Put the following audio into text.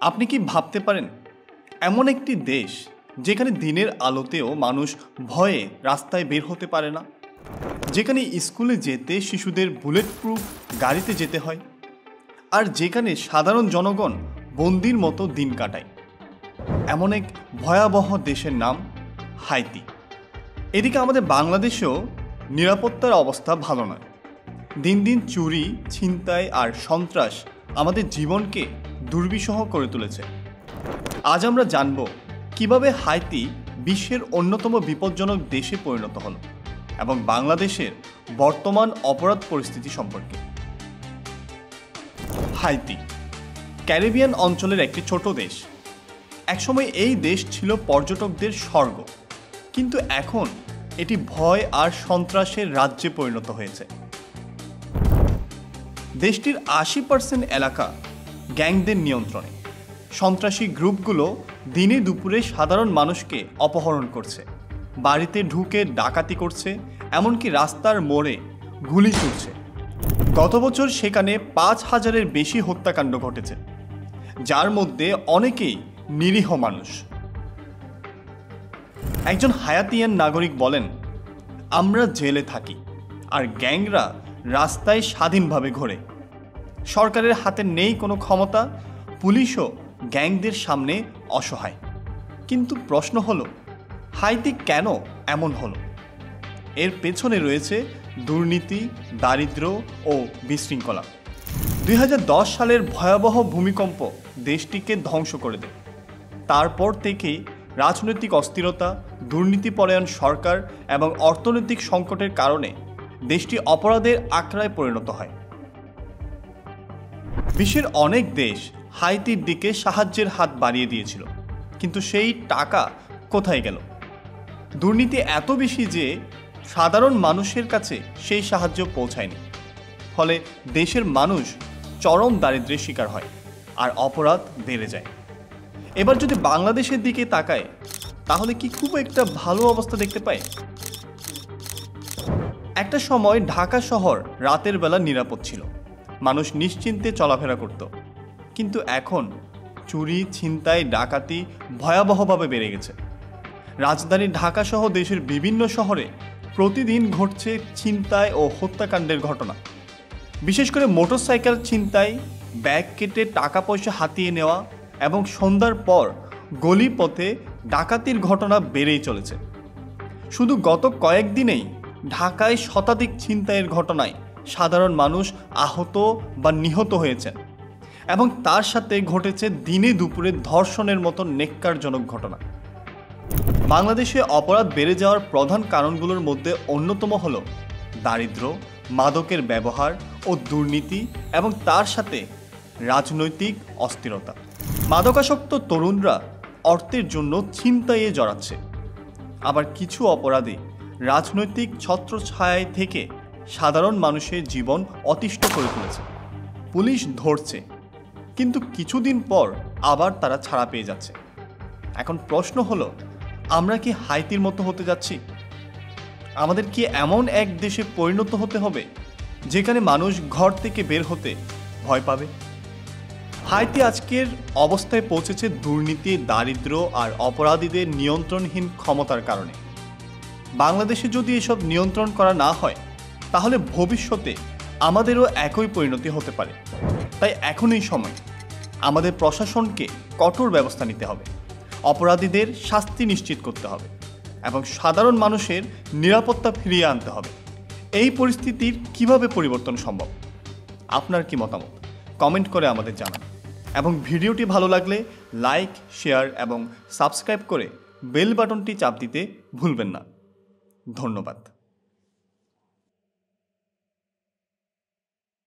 আপনি কি ভাবতে পারেন এমন একটি দেশ যেখানে দিনের আলোতেও মানুষ ভয়ে রাস্তায় বের হতে পারে না, যেখানে স্কুলে যেতে শিশুদের বুলেট প্রুফ গাড়িতে যেতে হয়, আর যেখানে সাধারণ জনগণ বন্দির মতো দিন কাটায়? এমন এক ভয়াবহ দেশের নাম হাইতি। এদিকে আমাদের বাংলাদেশেও নিরাপত্তার অবস্থা ভালো নয়। দিন দিন চুরি, ছিনতাই আর সন্ত্রাস আমাদের জীবনকে দুর্বিষহ করে তুলেছে। আজ আমরা জানব কিভাবে হাইতি বিশ্বের অন্যতম বিপজ্জনক দেশে পরিণত হল এবং বাংলাদেশের বর্তমান অপরাধ পরিস্থিতি সম্পর্কে। হাইতি ক্যারিবিয়ান অঞ্চলের একটি ছোট দেশ। একসময় এই দেশ ছিল পর্যটকদের স্বর্গ, কিন্তু এখন এটি ভয় আর সন্ত্রাসের রাজ্যে পরিণত হয়েছে। দেশটির 80% এলাকা গ্যাংদের নিয়ন্ত্রণে। সন্ত্রাসী গ্রুপগুলো দিনে দুপুরে সাধারণ মানুষকে অপহরণ করছে, বাড়িতে ঢুকে ডাকাতি করছে, এমনকি রাস্তার মোড়ে গুলি ছুড়ছে। গত বছর সেখানে 5000-এর বেশি হত্যাকাণ্ড ঘটেছে, যার মধ্যে অনেকেই নিরীহ মানুষ। একজন হায়াতিয়ান নাগরিক বলেন, আমরা জেলে থাকি আর গ্যাংরা রাস্তায় স্বাধীনভাবে ঘোরে। সরকারের হাতে নেই কোনো ক্ষমতা, পুলিশও গ্যাংদের সামনে অসহায়। কিন্তু প্রশ্ন হলো, হাইতি কেন এমন হলো? এর পেছনে রয়েছে দুর্নীতি, দারিদ্র্য ও বিশৃঙ্খলা। 2010 সালের ভয়াবহ ভূমিকম্প দেশটিকে ধ্বংস করে দেয়। তারপর থেকেই রাজনৈতিক অস্থিরতা, দুর্নীতিপরায়ণ সরকার এবং অর্থনৈতিক সংকটের কারণে দেশটি অপরাধের আখড়ায় পরিণত হয়। বিশ্বের অনেক দেশ হাইতির দিকে সাহায্যের হাত বাড়িয়ে দিয়েছিল, কিন্তু সেই টাকা কোথায় গেল? দুর্নীতি এত বেশি যে সাধারণ মানুষের কাছে সেই সাহায্য পৌঁছায়নি। ফলে দেশের মানুষ চরম দারিদ্র্যের শিকার হয় আর অপরাধ বেড়ে যায়। এবার যদি বাংলাদেশের দিকে তাকায়, তাহলে কি খুব একটা ভালো অবস্থা দেখতে পায়? একটা সময় ঢাকা শহর রাতের বেলা নিরাপদ ছিল, মানুষ নিশ্চিন্তে চলাফেরা করত। কিন্তু এখন চুরি, ছিনতাই, ডাকাতি ভয়াবহভাবে বেড়ে গেছে। রাজধানী ঢাকা সহ দেশের বিভিন্ন শহরে প্রতিদিন ঘটছে ছিনতাই ও হত্যাকাণ্ডের ঘটনা। বিশেষ করে মোটরসাইকেল ছিনতাই, ব্যাগ কেটে টাকা পয়সা হাতিয়ে নেওয়া এবং সন্ধ্যার পর গলিপথে ডাকাতির ঘটনা বেড়েই চলেছে। শুধু গত কয়েকদিনেই ঢাকায় শতাধিক ছিনতাইয়ের ঘটনায় সাধারণ মানুষ আহত বা নিহত হয়েছেন এবং তার সাথে ঘটেছে দিনে দুপুরে ধর্ষণের মতো নেক্কারজনক ঘটনা। বাংলাদেশে অপরাধ বেড়ে যাওয়ার প্রধান কারণগুলোর মধ্যে অন্যতম হল দারিদ্র্য, মাদকের ব্যবহার ও দুর্নীতি এবং তার সাথে রাজনৈতিক অস্থিরতা। মাদকাসক্ত তরুণরা অর্থের জন্য ছিনতাইয়ে জড়াচ্ছে, আবার কিছু অপরাধী রাজনৈতিক ছত্রছায়ায় থেকে সাধারণ মানুষের জীবন অতিষ্ঠ করে তুলেছে। পুলিশ ধরছে, কিন্তু কিছুদিন পর আবার তারা ছাড়া পেয়ে যাচ্ছে। এখন প্রশ্ন হলো, আমরা কি হাইতির মতো হতে যাচ্ছি? আমাদের কি এমন এক দেশে পরিণত হতে হবে যেখানে মানুষ ঘর থেকে বের হতে ভয় পাবে? হাইতি আজকের অবস্থায় পৌঁছেছে দুর্নীতি, দারিদ্র্য আর অপরাধীদের নিয়ন্ত্রণহীন ক্ষমতার কারণে। বাংলাদেশে যদি এসব নিয়ন্ত্রণ করা না হয়, তাহলে ভবিষ্যতে আমাদেরও একই পরিণতি হতে পারে। তাই এখনই সময় আমাদের প্রশাসনকে কঠোর ব্যবস্থা নিতে হবে, অপরাধীদের শাস্তি নিশ্চিত করতে হবে এবং সাধারণ মানুষের নিরাপত্তা ফিরিয়ে আনতে হবে। এই পরিস্থিতির কিভাবে পরিবর্তন সম্ভব? আপনার কি মতামত? কমেন্ট করে আমাদের জানান এবং ভিডিওটি ভালো লাগলে লাইক, শেয়ার এবং সাবস্ক্রাইব করে বেল বাটনটি চাপ দিতে ভুলবেন না। ধন্যবাদ।